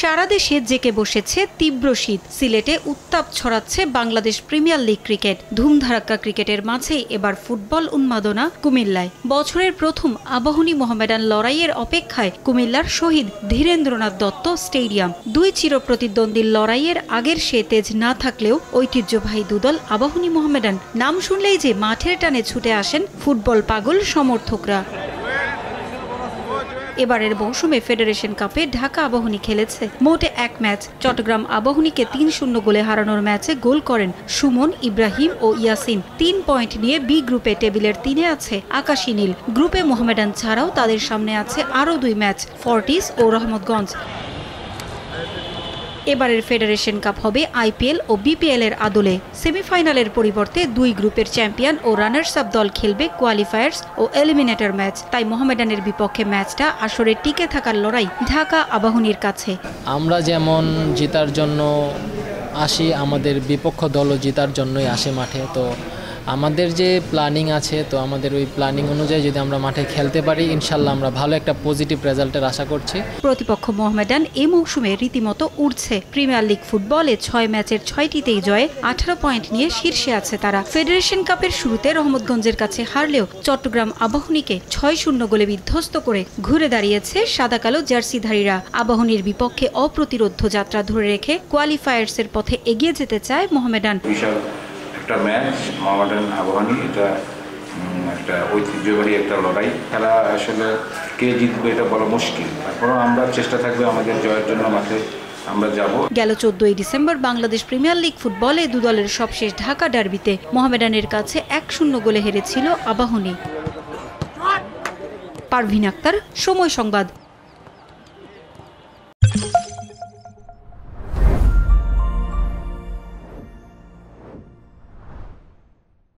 সারা দেশে জেকে বসেছে তীব্র শীত। সিলেটে উত্তাপ ছড়াচ্ছে বাংলাদেশ প্রিমিয়ার লিগ ক্রিকেট। ধুমধারাক্কা ক্রিকেটের মাঝেই এবার ফুটবল উন্মাদনা কুমিল্লায়। বছরের প্রথম আবাহনী মোহামেডান লড়াইয়ের অপেক্ষায় কুমিল্লার শহীদ ধীরেন্দ্রনাথ দত্ত স্টেডিয়াম। দুই চিরপ্রতিদ্বন্দ্বীর লড়াইয়ের আগের সে তেজ না থাকলেও ঐতিহ্যবাহী দুদল আবাহনী মোহামেডান নাম শুনলেই যে মাঠের টানে ছুটে আসেন ফুটবল পাগল সমর্থকরা। এবারের মৌসুমে ফেডারেশন কাপে ঢাকা আবাহনী খেলেছে মোটে এক ম্যাচ। চট্টগ্রাম আবাহনীকে ৩-০ গোলে হারানোর ম্যাচে গোল করেন সুমন, ইব্রাহিম ও ইয়াসিন। ৩ পয়েন্ট নিয়ে বি গ্রুপে টেবিলের ৩-এ আছে আকাশী নীল। গ্রুপে মোহামেডান ছাড়াও তাদের সামনে আছে আরও ২ ম্যাচ, ফর্টিস ও রহমতগঞ্জ। এবারের ফেডারেশন কাপ হবে আইপিএল ও বিপিএল এর আদলে। সেমিফাইনালের পরিবর্তে ২ গ্রুপের চ্যাম্পিয়ন ও রানার্স আপ দল খেলবে কোয়ালিফায়ার্স ও এলিমিনেটর ম্যাচ। তাই মোহামেডানের বিপক্ষে ম্যাচটা আসরে টিকে থাকার লড়াই ঢাকা আবাহনীর কাছে। আমরা যেমন জেতার জন্য আসি, আমাদের বিপক্ষ দলও জেতার জন্যই আসে মাঠে। তো আমাদের যে প্ল্যানিং আছে, তো আমাদের ওই প্ল্যানিং অনুযায়ী যদি আমরা মাঠে খেলতে পারি, ইনশাল্লাহ আমরা ভালো একটা পজিটিভ রেজাল্টের আশা করছি। প্রতিপক্ষ মোহামেডান এই মৌসুমে রীতিমতো উড়ছে। প্রিমিয়ার লিগ ফুটবলে ৬ ম্যাচের ৬টিতেই জয়ে ১৮ পয়েন্ট নিয়ে শীর্ষে আছে তারা। ফেডারেশন কাপের শুরুতে রহমতগঞ্জের কাছে হারলেও চট্টগ্রাম আবাহনীকে ৬-০ গোলে বিধ্বস্ত করে ঘুরে দাঁড়িয়েছে সাদা কালো জার্সিধারীরা। আবাহনীর বিপক্ষে অপ্রতিরোধ্য যাত্রা ধরে রেখে কোয়ালিফায়ার্সের পথে এগিয়ে যেতে চায় মোহামেডান। একটা ম্যাচ মোহামেডান আবাহনী, এটা একটা ঐতিহ্যবাহী একটা লড়াই। খেলা আসলে কে জিতবে এটা বলা মুশকিল। তারপরেও আমরা চেষ্টা থাকবে আমাদের জয়ের জন্য মাঠে আমরা যাব। গেল ১৪ই ডিসেম্বর বাংলাদেশ প্রিমিয়ার লিগ ফুটবলে দুদলের সবশেষ ঢাকা ডার্বিতে মোহামেডানের কাছে ১-০ গোলে হেরেছিল আবাহনী। পারভিন আক্তার, সময় সংবাদ।